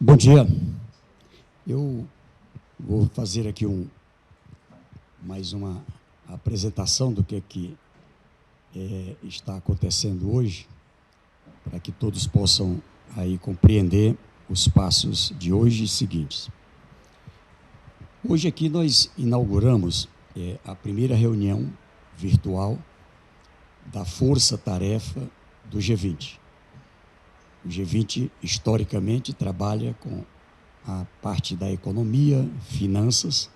Bom dia. Eu vou fazer aqui mais uma apresentação do que está acontecendo hoje, para que todos possam aí compreender os passos de hoje seguintes. Hoje aqui nós inauguramos a primeira reunião virtual da força-tarefa do G20. O G20, historicamente, trabalha com a parte da economia, finanças,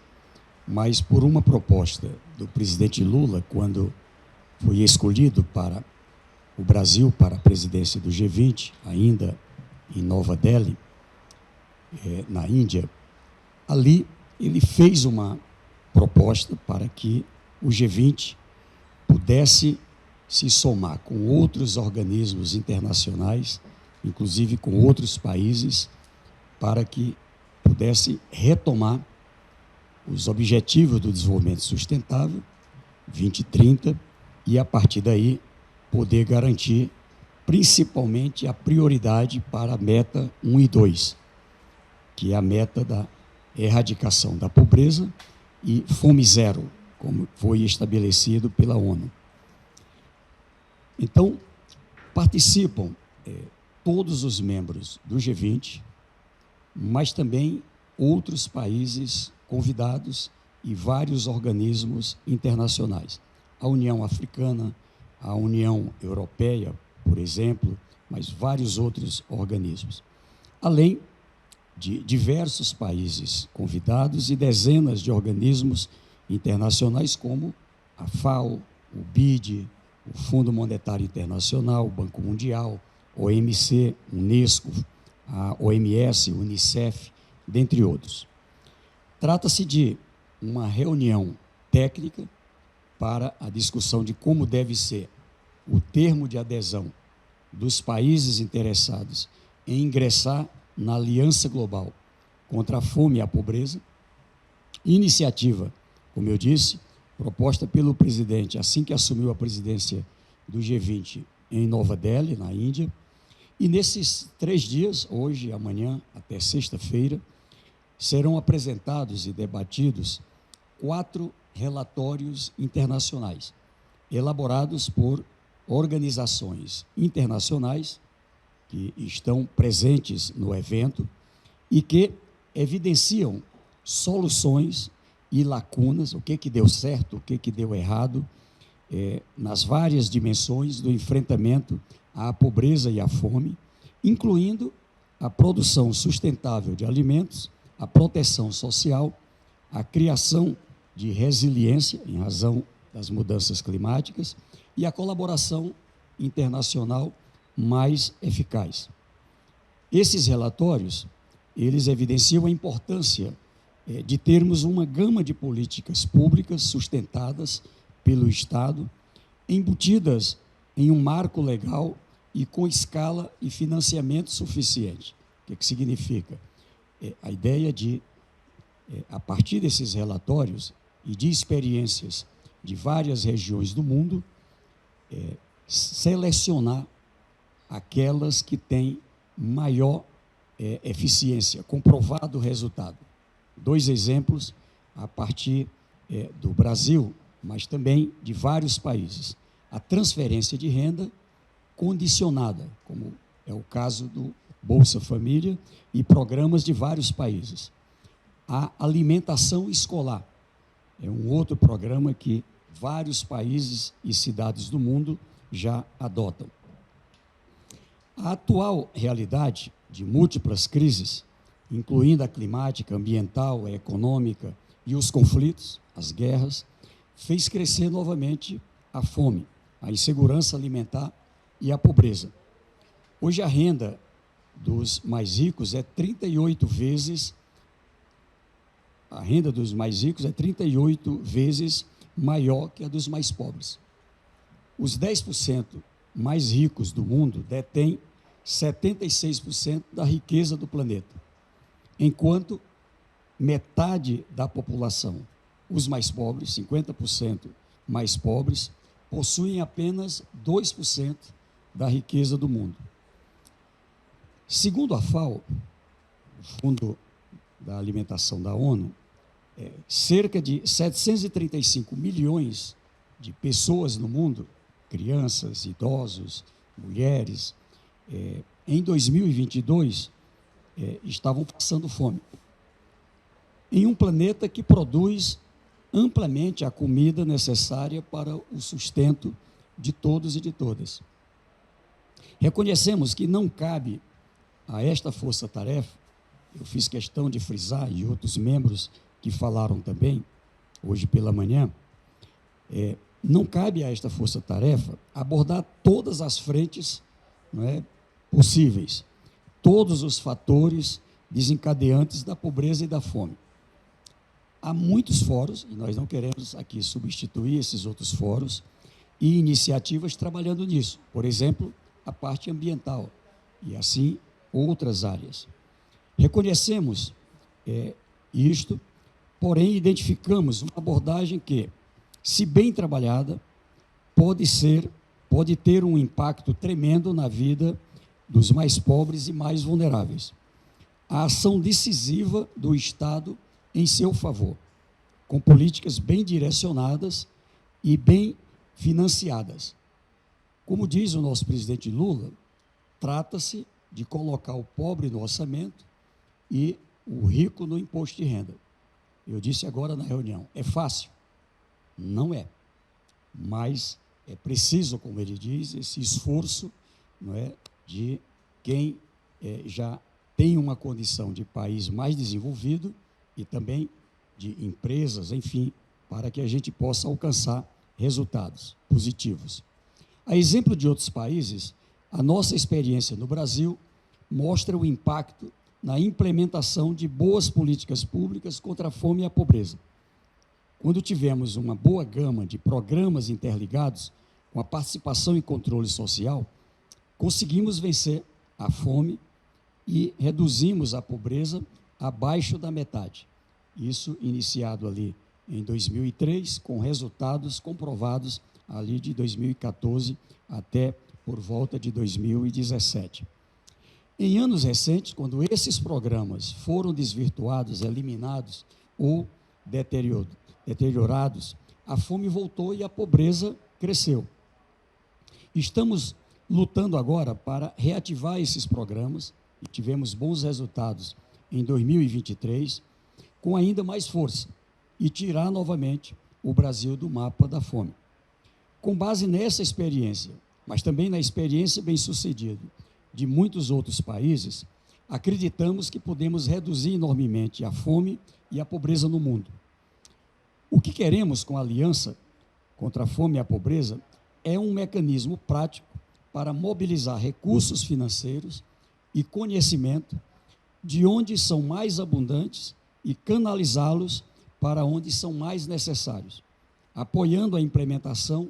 mas por uma proposta do presidente Lula, quando foi escolhido para o Brasil para a presidência do G20, ainda em Nova Delhi, na Índia, ali ele fez uma proposta para que o G20 pudesse se somar com outros organismos internacionais, inclusive com outros países, para que pudesse retomar os objetivos do desenvolvimento sustentável, 2030, e a partir daí poder garantir principalmente a prioridade para a meta 1 e 2, que é a meta da erradicação da pobreza e fome zero, como foi estabelecido pela ONU. Então, participam todos os membros do G20, mas também outros países convidados e vários organismos internacionais. A União Africana, a União Europeia, por exemplo, mas vários outros organismos. Além de diversos países convidados e dezenas de organismos internacionais, como a FAO, o BID, o Fundo Monetário Internacional, o Banco Mundial, OMC, Unesco, a OMS, Unicef, dentre outros. Trata-se de uma reunião técnica para a discussão de como deve ser o termo de adesão dos países interessados em ingressar na Aliança Global contra a Fome e a Pobreza, iniciativa, como eu disse, proposta pelo presidente assim que assumiu a presidência do G20 em Nova Delhi, na Índia. E nesses 3 dias, hoje, amanhã, até sexta-feira, serão apresentados e debatidos 4 relatórios internacionais, elaborados por organizações internacionais que estão presentes no evento e que evidenciam soluções e lacunas, o que deu certo, o que deu errado, nas várias dimensões do enfrentamento à pobreza e à fome, incluindo a produção sustentável de alimentos, a proteção social, a criação de resiliência em razão das mudanças climáticas e a colaboração internacional mais eficaz. Esses relatórios, eles evidenciam a importância de termos uma gama de políticas públicas sustentadas pelo Estado, embutidas em um marco legal e com escala e financiamento suficiente. O que significa? A ideia de, a partir desses relatórios e de experiências de várias regiões do mundo, selecionar aquelas que têm maior eficiência, comprovado resultado. 2 exemplos a partir do Brasil, mas também de vários países. A transferência de renda condicionada, como é o caso do Bolsa Família e programas de vários países. A alimentação escolar é um outro programa que vários países e cidades do mundo já adotam. A atual realidade de múltiplas crises, incluindo a climática, ambiental, a econômica e os conflitos, as guerras, fez crescer novamente a fome, a insegurança alimentar e a pobreza. Hoje a renda dos mais ricos é 38 vezes, a renda dos mais ricos é 38 vezes maior que a dos mais pobres. Os 10% mais ricos do mundo detêm 76% da riqueza do planeta, enquanto metade da população, os mais pobres, 50% mais pobres, possuem apenas 2% da riqueza do mundo. Segundo a FAO, o Fundo da Alimentação da ONU, cerca de 735 milhões de pessoas no mundo, crianças, idosos, mulheres, em 2022, estavam passando fome. Em um planeta que produz amplamente a comida necessária para o sustento de todos e de todas. Reconhecemos que não cabe a esta força-tarefa, eu fiz questão de frisar, e outros membros que falaram também, hoje pela manhã, não cabe a esta força-tarefa abordar todas as frentes, não é, possíveis, todos os fatores desencadeantes da pobreza e da fome. Há muitos fóruns, e nós não queremos aqui substituir esses outros fóruns, e iniciativas trabalhando nisso. Por exemplo, a parte ambiental, e assim outras áreas. Reconhecemos isto, porém identificamos uma abordagem que, se bem trabalhada, pode ter um impacto tremendo na vida dos mais pobres e mais vulneráveis. A ação decisiva do Estado em seu favor, com políticas bem direcionadas e bem financiadas. Como diz o nosso presidente Lula, trata-se de colocar o pobre no orçamento e o rico no imposto de renda. Eu disse agora na reunião, é fácil? Não é. Mas é preciso, como ele diz, esse esforço, não é, de quem já tem uma condição de país mais desenvolvido e também de empresas, enfim, para que a gente possa alcançar resultados positivos. A exemplo de outros países, a nossa experiência no Brasil mostra o impacto na implementação de boas políticas públicas contra a fome e a pobreza. Quando tivemos uma boa gama de programas interligados com a participação e controle social, conseguimos vencer a fome e reduzimos a pobreza abaixo da metade. Isso iniciado ali em 2003, com resultados comprovados ali de 2014 até por volta de 2017. Em anos recentes, quando esses programas foram desvirtuados, eliminados ou deteriorados, a fome voltou e a pobreza cresceu. Estamos lutando agora para reativar esses programas e tivemos bons resultados em 2023, com ainda mais força, e tirar novamente o Brasil do mapa da fome. Com base nessa experiência, mas também na experiência bem-sucedida de muitos outros países, acreditamos que podemos reduzir enormemente a fome e a pobreza no mundo. O que queremos com a Aliança contra a Fome e a Pobreza é um mecanismo prático para mobilizar recursos financeiros e conhecimento de onde são mais abundantes e canalizá-los para onde são mais necessários, apoiando a implementação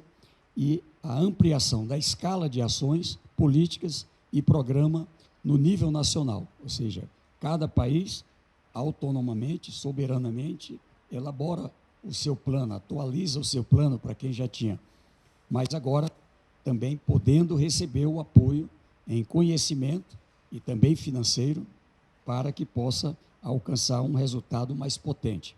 e a ampliação da escala de ações, políticas e programa no nível nacional, ou seja, cada país autonomamente, soberanamente, elabora o seu plano, atualiza o seu plano para quem já tinha, mas agora também podendo receber o apoio em conhecimento e também financeiro para que possa alcançar um resultado mais potente.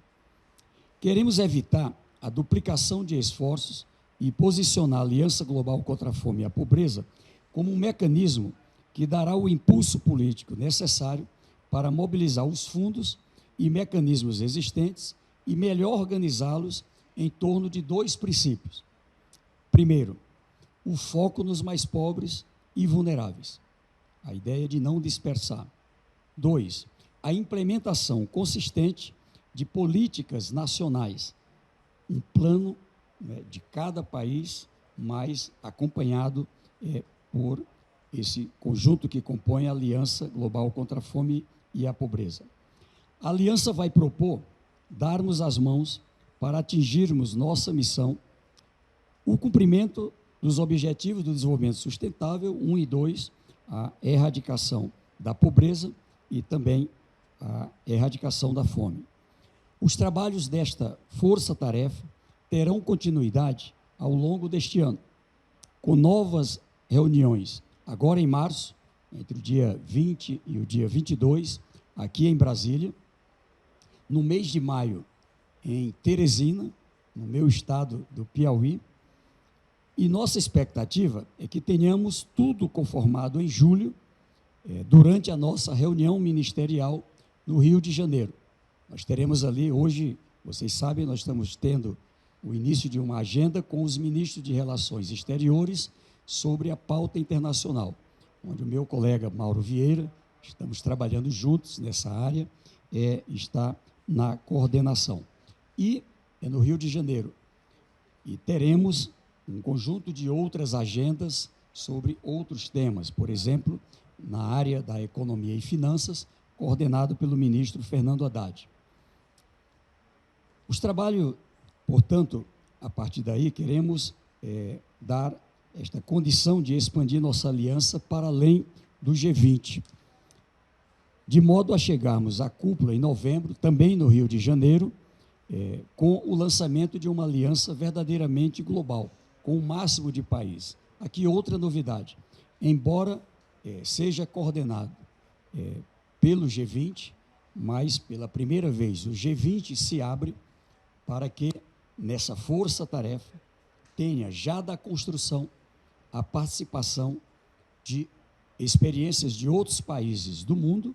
Queremos evitar a duplicação de esforços e posicionar a Aliança Global contra a Fome e a Pobreza como um mecanismo que dará o impulso político necessário para mobilizar os fundos e mecanismos existentes e melhor organizá-los em torno de dois princípios. Primeiro, o foco nos mais pobres e vulneráveis, a ideia de não dispersar. 2, a implementação consistente de políticas nacionais, um plano, né, de cada país, mas acompanhado por esse conjunto que compõe a Aliança Global contra a Fome e a Pobreza. A aliança vai propor darmos as mãos para atingirmos nossa missão, o cumprimento dos Objetivos do Desenvolvimento Sustentável 1 e 2, a erradicação da pobreza e também a erradicação da fome. Os trabalhos desta força-tarefa terão continuidade ao longo deste ano, com novas reuniões, agora em março, entre o dia 20 e o dia 22, aqui em Brasília, no mês de maio, em Teresina, no meu estado do Piauí, e nossa expectativa é que tenhamos tudo conformado em julho, durante a nossa reunião ministerial no Rio de Janeiro. Nós teremos ali, hoje, vocês sabem, nós estamos tendo o início de uma agenda com os ministros de Relações Exteriores sobre a pauta internacional, onde o meu colega Mauro Vieira, estamos trabalhando juntos nessa área, está na coordenação. E é no Rio de Janeiro. E teremos um conjunto de outras agendas sobre outros temas, por exemplo, na área da economia e finanças, coordenado pelo ministro Fernando Haddad. Os trabalhos, portanto, a partir daí, queremos dar esta condição de expandir nossa aliança para além do G20, de modo a chegarmos à cúpula em novembro, também no Rio de Janeiro, com o lançamento de uma aliança verdadeiramente global, com o máximo de países. Aqui outra novidade, embora seja coordenado pelo G20, mas pela primeira vez o G20 se abre para que nessa força-tarefa tenha já da construção a participação de experiências de outros países do mundo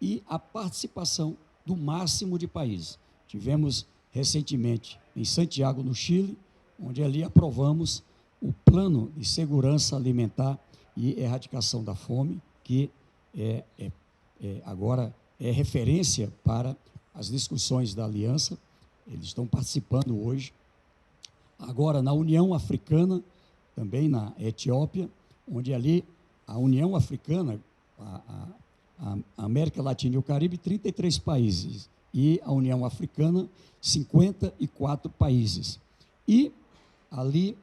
e a participação do máximo de países. Tivemos recentemente em Santiago, no Chile, onde ali aprovamos o Plano de Segurança Alimentar e Erradicação da Fome, que agora é referência para as discussões da Aliança. Eles estão participando hoje. Agora, na União Africana, também na Etiópia, onde ali a União Africana, a América Latina e o Caribe, 33 países, e a União Africana, 54 países. E ali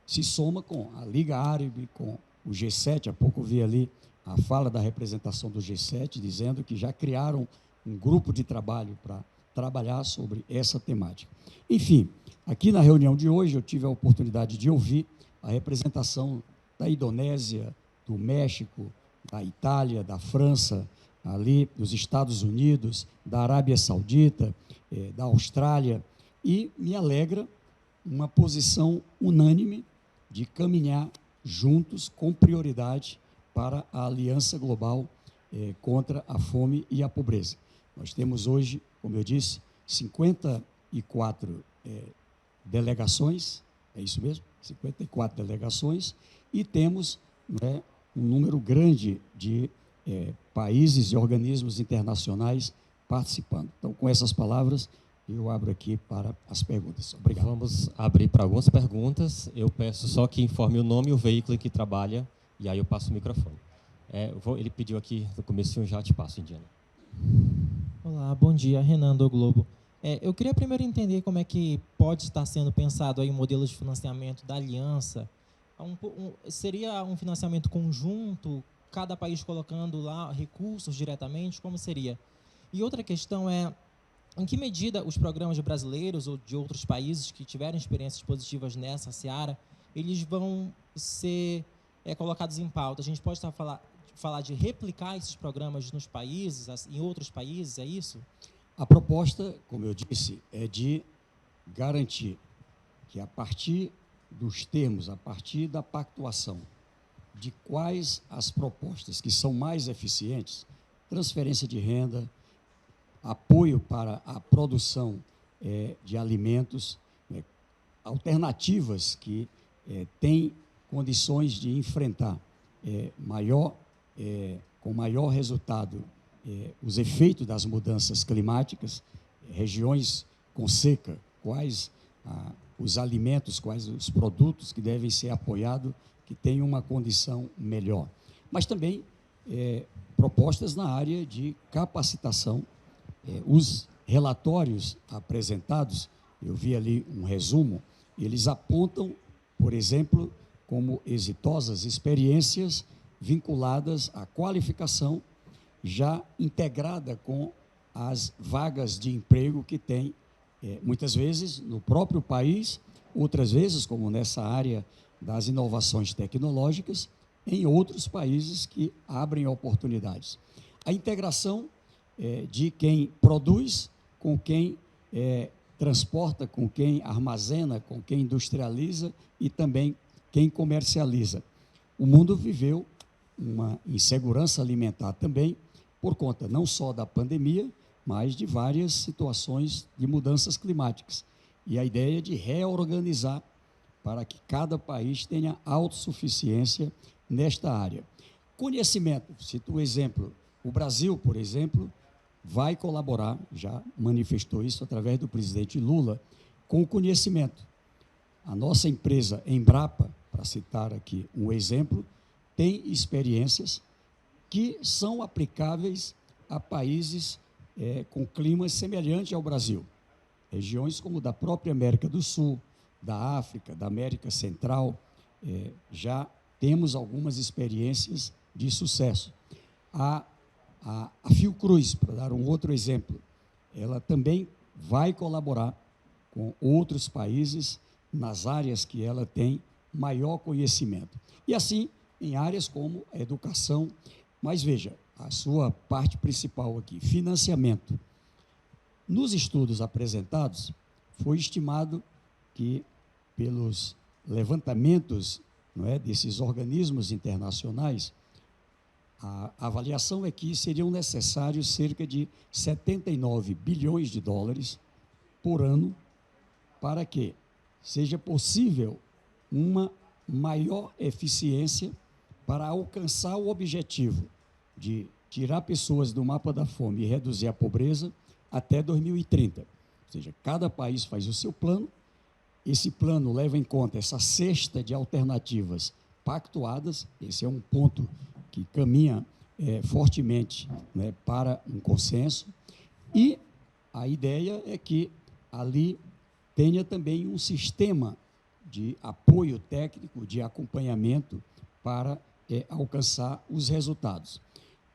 se soma com a Liga Árabe, com o G7, há pouco eu vi ali a fala da representação do G7, dizendo que já criaram um grupo de trabalho para trabalhar sobre essa temática. Enfim, aqui na reunião de hoje eu tive a oportunidade de ouvir a representação da Indonésia, do México, da Itália, da França, ali dos Estados Unidos, da Arábia Saudita, da Austrália, e me alegra uma posição unânime de caminhar juntos com prioridade para a Aliança Global contra a fome e a pobreza. Nós temos hoje, como eu disse, 54 delegações, é isso mesmo? 54 delegações, e temos um número grande de países e organismos internacionais participando. Então, com essas palavras, eu abro aqui para as perguntas. Obrigado. Vamos abrir para algumas perguntas. Eu peço só que informe o nome e o veículo em que trabalha, e aí eu passo o microfone. Ele pediu aqui no começo, já te passo, Indiana. Olá, bom dia, Renan do Globo. Eu queria primeiro entender como é que pode estar sendo pensado aí o modelo de financiamento da aliança. Seria um financiamento conjunto, cada país colocando lá recursos diretamente, como seria? E outra questão é, em que medida os programas brasileiros ou de outros países que tiverem experiências positivas nessa seara, eles vão ser colocados em pauta? A gente pode estar falar de replicar esses programas nos países, em outros países, é isso? A proposta, como eu disse, é de garantir que a partir dos termos, a partir da pactuação, de quais as propostas que são mais eficientes, transferência de renda, apoio para a produção de alimentos, alternativas que têm condições de enfrentar com maior resultado os efeitos das mudanças climáticas, regiões com seca, quais os alimentos, quais os produtos que devem ser apoiados, que tenham uma condição melhor. Mas também propostas na área de capacitação. Os relatórios apresentados, eu vi ali um resumo, eles apontam, por exemplo, como exitosas experiências vinculadas à qualificação já integrada com as vagas de emprego que tem, muitas vezes, no próprio país, outras vezes, como nessa área das inovações tecnológicas, em outros países que abrem oportunidades. a integração de quem produz com quem transporta, com quem armazena, com quem industrializa e também quem comercializa. O mundo viveu uma insegurança alimentar também, por conta não só da pandemia, mas de várias situações de mudanças climáticas. E a ideia de reorganizar para que cada país tenha autossuficiência nesta área. Conhecimento, cito um exemplo, o Brasil, por exemplo, vai colaborar, já manifestou isso através do presidente Lula, com o conhecimento. A nossa empresa Embrapa, para citar aqui um exemplo, tem experiências que são aplicáveis a países com climas semelhantes ao Brasil. Regiões como da própria América do Sul, da África, da América Central, já temos algumas experiências de sucesso. A Fiocruz, para dar um outro exemplo, ela também vai colaborar com outros países nas áreas que ela tem maior conhecimento. E assim, em áreas como a educação, mas veja, a sua parte principal aqui, financiamento. Nos estudos apresentados, foi estimado que, pelos levantamentos, não é, desses organismos internacionais, a avaliação é que seriam necessários cerca de 79 bilhões de dólares por ano para que seja possível uma maior eficiência para alcançar o objetivo de tirar pessoas do mapa da fome e reduzir a pobreza até 2030. Ou seja, cada país faz o seu plano, esse plano leva em conta essa cesta de alternativas pactuadas, esse é um ponto que caminha fortemente, né, para um consenso, e a ideia é que ali tenha também um sistema de apoio técnico, de acompanhamento para alcançar os resultados.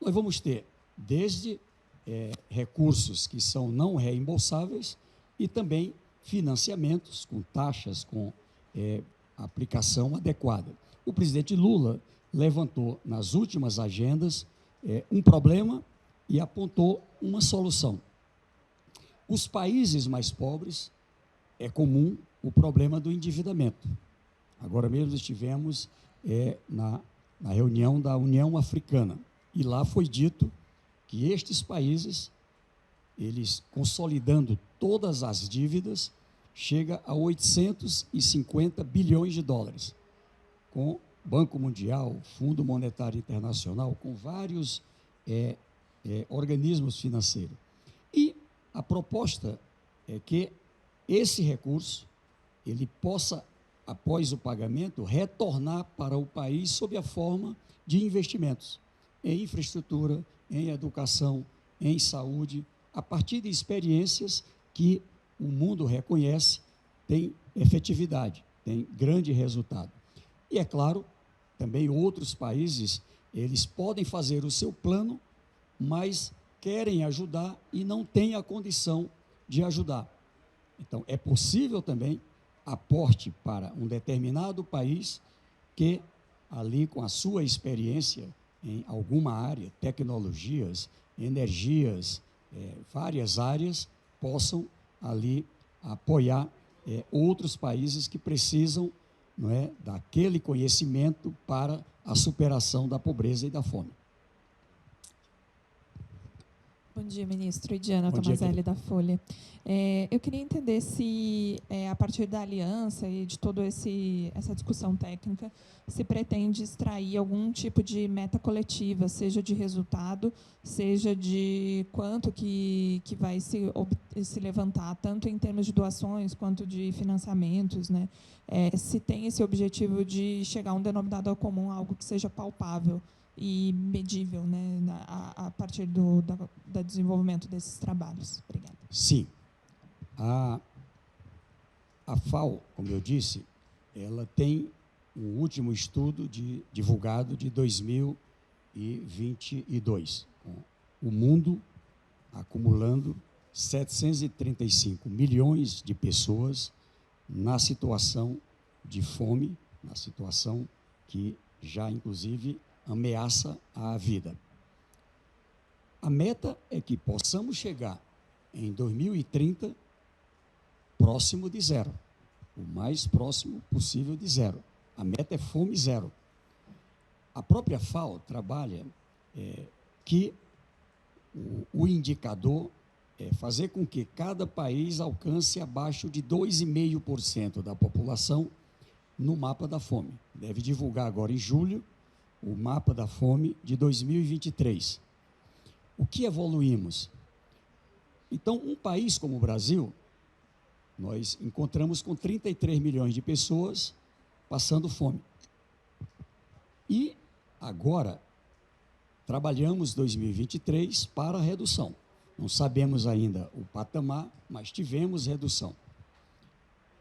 Nós vamos ter desde recursos que são não reembolsáveis e também financiamentos com taxas, com aplicação adequada. O presidente Lula levantou nas últimas agendas um problema e apontou uma solução. Os países mais pobres, é comum o problema do endividamento. Agora mesmo estivemos na reunião da União Africana, e lá foi dito que estes países, eles consolidando todas as dívidas, chega a 850 bilhões de dólares, com Banco Mundial, Fundo Monetário Internacional, com vários organismos financeiros. E a proposta é que esse recurso, ele possa, após o pagamento, retornar para o país sob a forma de investimentos em infraestrutura, em educação, em saúde, a partir de experiências que o mundo reconhece, tem efetividade, tem grande resultado. E, é claro, também outros países, eles podem fazer o seu plano, mas querem ajudar e não têm a condição de ajudar. Então, é possível também aporte para um determinado país que, ali com a sua experiência em alguma área, tecnologias, energias, várias áreas, possam ali apoiar outros países que precisam, não é, daquele conhecimento para a superação da pobreza e da fome. Bom dia, ministro. Diana Bom dia, Tomazelli, da Folha. Eu queria entender se, a partir da aliança e de toda essa discussão técnica, se pretende extrair algum tipo de meta coletiva, seja de resultado, seja de quanto que vai se levantar, tanto em termos de doações quanto de financiamentos, né? Se tem esse objetivo de chegar a um denominador comum, algo que seja palpável e medível, né, a partir do desenvolvimento desses trabalhos. Obrigada. Sim. A FAO, como eu disse, ela tem um último estudo divulgado de 2022, com o mundo acumulando 735 milhões de pessoas na situação de fome, na situação que já, inclusive, ameaça a vida. A meta é que possamos chegar em 2030 próximo de zero, o mais próximo possível de zero. A meta é fome zero. A própria FAO trabalha que o indicador é fazer com que cada país alcance abaixo de 2,5% da população no mapa da fome. Deve divulgar agora em julho o mapa da fome de 2023. O que evoluímos? Então, um país como o Brasil, nós encontramos com 33 milhões de pessoas passando fome. E agora, trabalhamos 2023 para a redução. Não sabemos ainda o patamar, mas tivemos redução.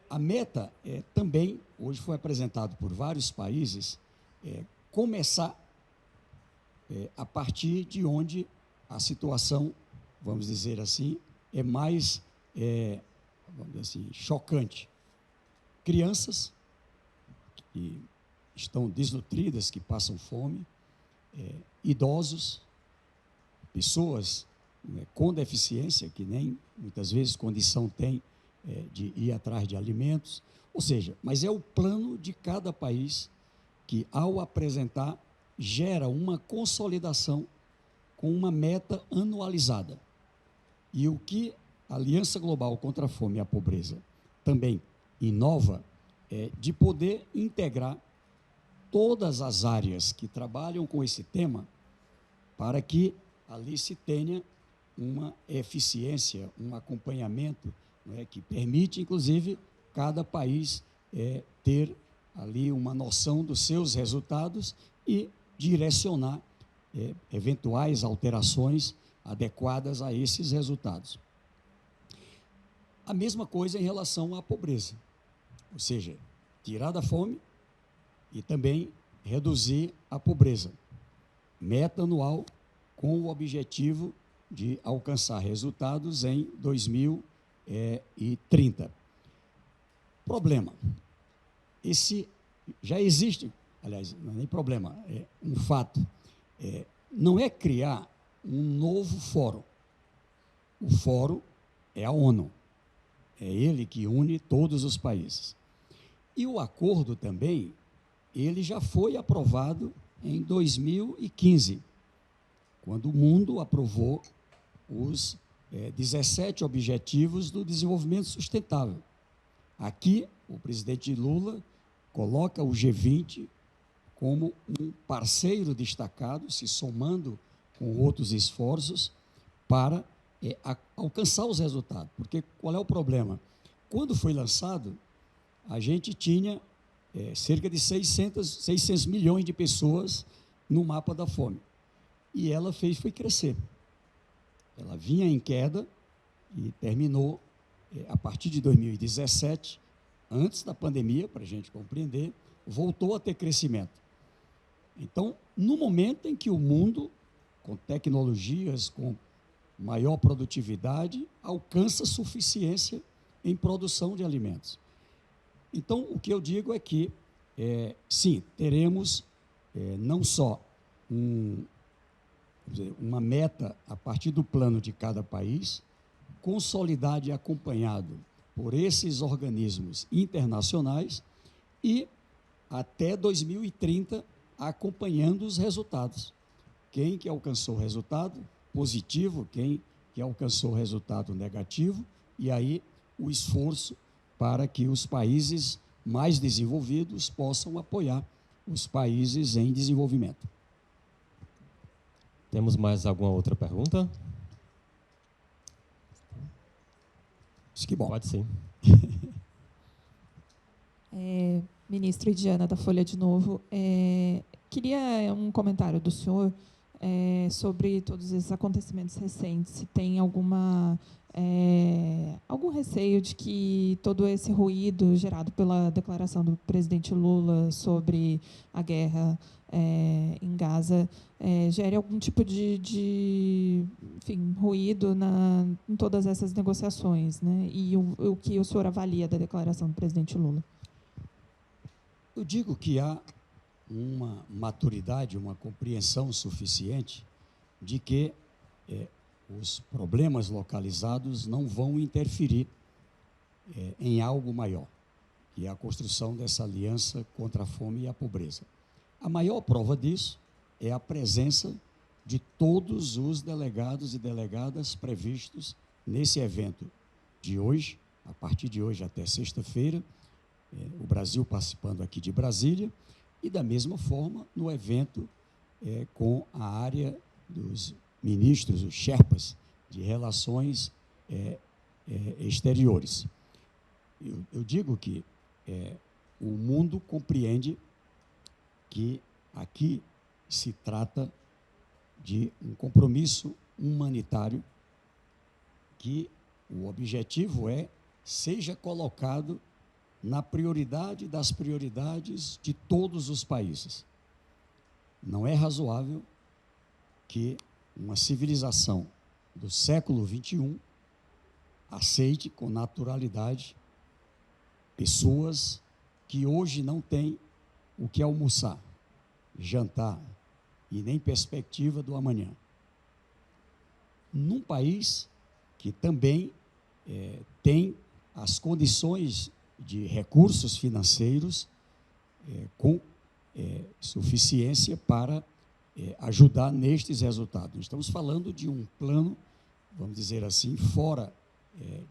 A meta também, hoje foi apresentado por vários países, começar a partir de onde a situação, vamos dizer assim, é mais, vamos dizer assim, chocante. Crianças que estão desnutridas, que passam fome, idosos, pessoas com deficiência, que nem muitas vezes condição tem de ir atrás de alimentos, ou seja, mas é o plano de cada país que, ao apresentar, gera uma consolidação com uma meta anualizada. E o que a Aliança Global contra a Fome e a Pobreza também inova é de poder integrar todas as áreas que trabalham com esse tema para que ali se tenha uma eficiência, um acompanhamento, que permite, inclusive, cada país ter ali uma noção dos seus resultados e direcionar eventuais alterações adequadas a esses resultados. A mesma coisa em relação à pobreza, ou seja, tirar da fome e também reduzir a pobreza. Meta anual com o objetivo de alcançar resultados em 2030. Problema. Esse já existe, aliás, não é nem problema, é um fato. Não é criar um novo fórum. O fórum é a ONU. É ele que une todos os países. E o acordo também, ele já foi aprovado em 2015, quando o mundo aprovou os 17 Objetivos do Desenvolvimento Sustentável. Aqui, o presidente Lula coloca o G20 como um parceiro destacado, se somando com outros esforços para alcançar os resultados. Porque qual é o problema? Quando foi lançado, a gente tinha cerca de 600 milhões de pessoas no mapa da fome. E ela foi crescer. Ela vinha em queda e terminou, a partir de 2017, antes da pandemia, para a gente compreender, voltou a ter crescimento. Então, no momento em que o mundo, com tecnologias, com maior produtividade, alcança suficiência em produção de alimentos. Então, o que eu digo é que, sim, teremos não só uma meta a partir do plano de cada país, consolidado e acompanhado por esses organismos internacionais e até 2030 acompanhando os resultados. Quem que alcançou o resultado positivo, quem que alcançou o resultado negativo, e aí o esforço para que os países mais desenvolvidos possam apoiar os países em desenvolvimento. Temos mais alguma outra pergunta? Isso que bom. Pode sim. Ministro Diana, da Folha de Novo. Queria um comentário do senhor sobre todos esses acontecimentos recentes. Se tem algum receio de que todo esse ruído gerado pela declaração do presidente Lula sobre a guerra em Gaza gere algum tipo de ruído em todas essas negociações, né? E o que o senhor avalia da declaração do presidente Lula? Eu digo que há uma maturidade, uma compreensão suficiente de que os problemas localizados não vão interferir em algo maior, que é a construção dessa aliança contra a fome e a pobreza. A maior prova disso é a presença de todos os delegados e delegadas previstos nesse evento de hoje, a partir de hoje até sexta-feira, o Brasil participando aqui de Brasília, e da mesma forma no evento com a área dos ministros, os Sherpas, de relações exteriores. Eu digo que o mundo compreende que aqui se trata de um compromisso humanitário que o objetivo seja colocado na prioridade das prioridades de todos os países. Não é razoável que uma civilização do século XXI aceite com naturalidade pessoas que hoje não têm o que almoçar, jantar e nem perspectiva do amanhã. Num país que também tem as condições de recursos financeiros com suficiência para ajudar nestes resultados. Estamos falando de um plano, vamos dizer assim, fora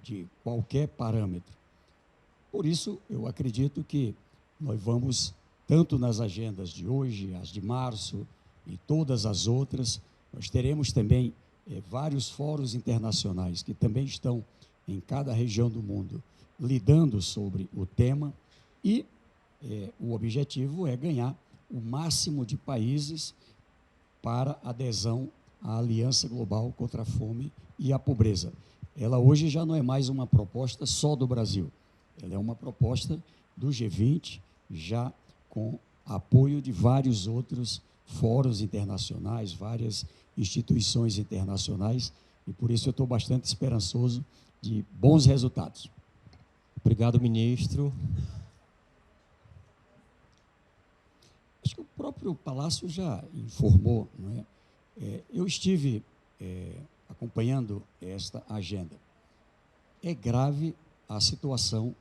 de qualquer parâmetro. Por isso, eu acredito que nós vamos, tanto nas agendas de hoje, as de março e todas as outras, nós teremos também vários fóruns internacionais que também estão em cada região do mundo lidando sobre o tema e o objetivo é ganhar o máximo de países para adesão à Aliança Global contra a Fome e a Pobreza. Ela hoje já não é mais uma proposta só do Brasil, ela é uma proposta do G20, já com apoio de vários outros fóruns internacionais, várias instituições internacionais, e por isso eu estou bastante esperançoso de bons resultados. Obrigado, ministro. Acho que o próprio Palácio já informou, não é? Eu estive acompanhando esta agenda. É grave a situação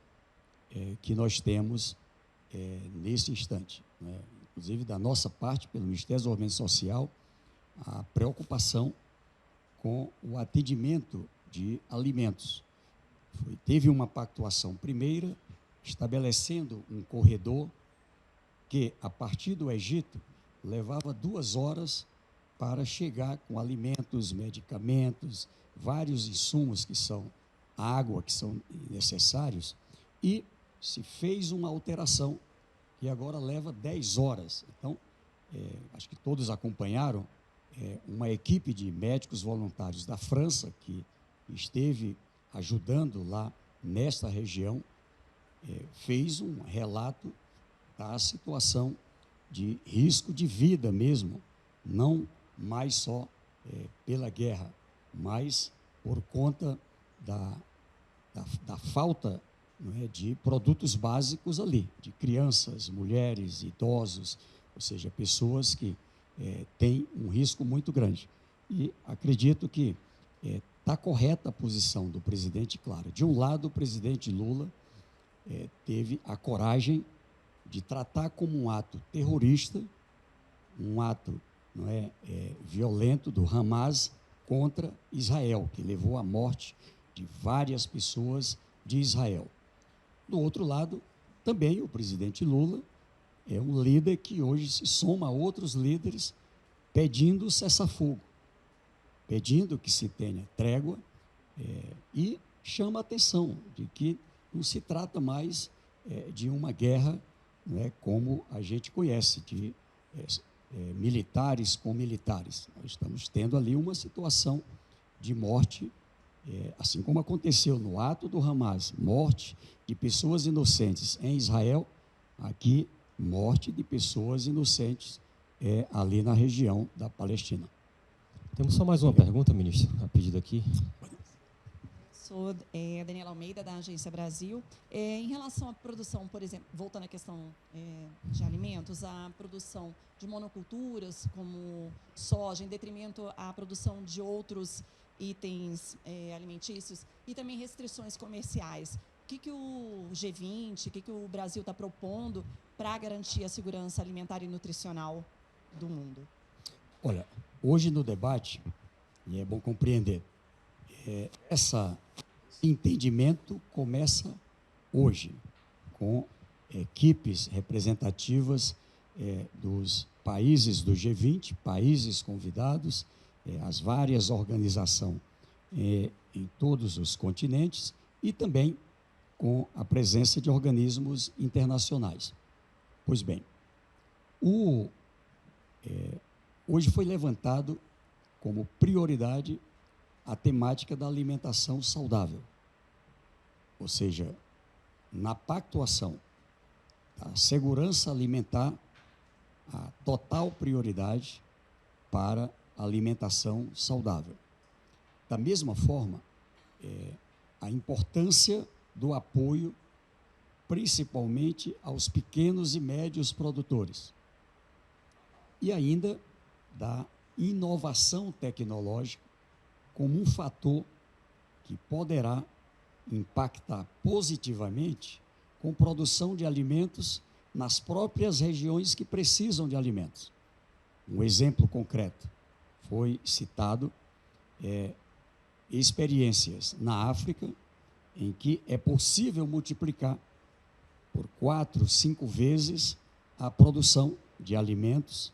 que nós temos nesse instante, não é? Inclusive da nossa parte, pelo Ministério do Desenvolvimento Social, a preocupação com o atendimento de alimentos. Teve uma pactuação primeira, estabelecendo um corredor que, a partir do Egito, levava 2 horas para chegar com alimentos, medicamentos, vários insumos que são água, que são necessários, e se fez uma alteração que agora leva 10 horas. Então, acho que todos acompanharam, uma equipe de médicos voluntários da França, que esteve ajudando lá nesta região, fez um relato da situação de risco de vida mesmo, não mais só pela guerra, mas por conta da falta, não é, de produtos básicos ali, de crianças, mulheres, idosos, ou seja, pessoas que têm um risco muito grande. E acredito que está correta a posição do presidente, claro. De um lado, o presidente Lula teve a coragem de tratar como um ato terrorista, um ato, não é, violento do Hamas contra Israel, que levou à morte de várias pessoas de Israel. Do outro lado, também o presidente Lula é um líder que hoje se soma a outros líderes pedindo cessar-fogo, pedindo que se tenha trégua e chama a atenção de que não se trata mais de uma guerra, não é, como a gente conhece, de militares com militares. Nós estamos tendo ali uma situação de morte, assim como aconteceu no ato do Hamas, morte de pessoas inocentes em Israel, aqui morte de pessoas inocentes ali na região da Palestina. Temos só mais uma pergunta, ministro, a pedido aqui. sou Daniela Almeida, da Agência Brasil. Em relação à produção, por exemplo, voltando à questão de alimentos, a produção de monoculturas, como soja, em detrimento à produção de outros itens alimentícios, e também restrições comerciais. O que o G20, o que o Brasil está propondo para garantir a segurança alimentar e nutricional do mundo? Olha, hoje no debate, e é bom compreender, esse entendimento começa hoje, com equipes representativas dos países do G20, países convidados, as várias organizações em todos os continentes e também com a presença de organismos internacionais. Pois bem, hoje foi levantado como prioridade a temática da alimentação saudável, ou seja, na pactuação da segurança alimentar, a total prioridade para a alimentação saudável. Da mesma forma, a importância do apoio, principalmente aos pequenos e médios produtores, e ainda da inovação tecnológica como um fator que poderá impactar positivamente com produção de alimentos nas próprias regiões que precisam de alimentos. Um exemplo concreto foi citado, experiências na África, em que é possível multiplicar por 4, 5 vezes a produção de alimentos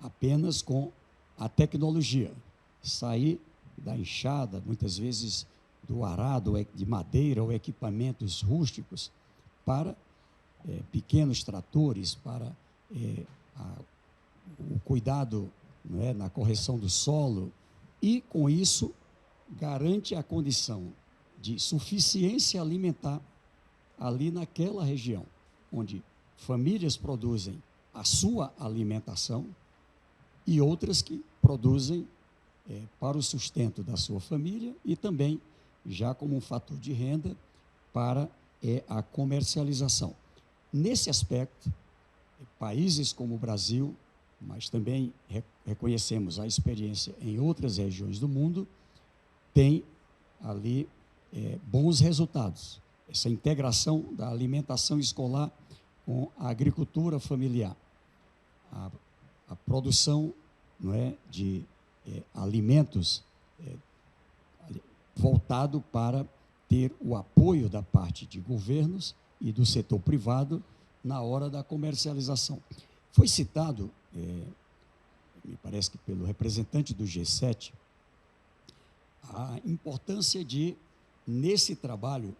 apenas com a tecnologia. Sair da enxada, muitas vezes do arado de madeira ou equipamentos rústicos, para pequenos tratores, para o cuidado, não é, na correção do solo, e com isso garante a condição de suficiência alimentar ali naquela região, onde famílias produzem a sua alimentação e outras que produzem para o sustento da sua família e também já como um fator de renda para a comercialização. Nesse aspecto, países como o Brasil, mas também reconhecemos a experiência em outras regiões do mundo, têm ali bons resultados. Essa integração da alimentação escolar com a agricultura familiar, a produção, não é, de alimentos voltado para ter o apoio da parte de governos e do setor privado na hora da comercialização. Foi citado, me parece que pelo representante do G7, a importância de, nesse trabalho,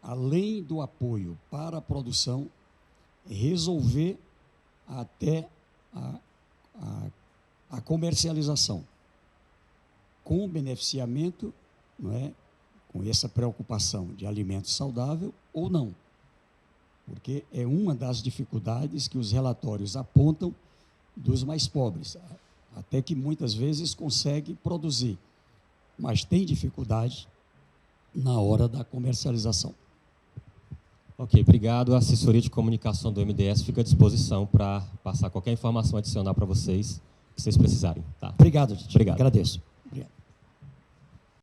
além do apoio para a produção, resolver até a comercialização, com o beneficiamento, não é, com essa preocupação de alimento saudável ou não, porque é uma das dificuldades que os relatórios apontam dos mais pobres, até que muitas vezes consegue produzir, mas tem dificuldade na hora da comercialização. Ok, obrigado. A assessoria de comunicação do MDS fica à disposição para passar qualquer informação adicional para vocês, que vocês precisarem. Tá? Obrigado, Titi. Obrigado. Agradeço.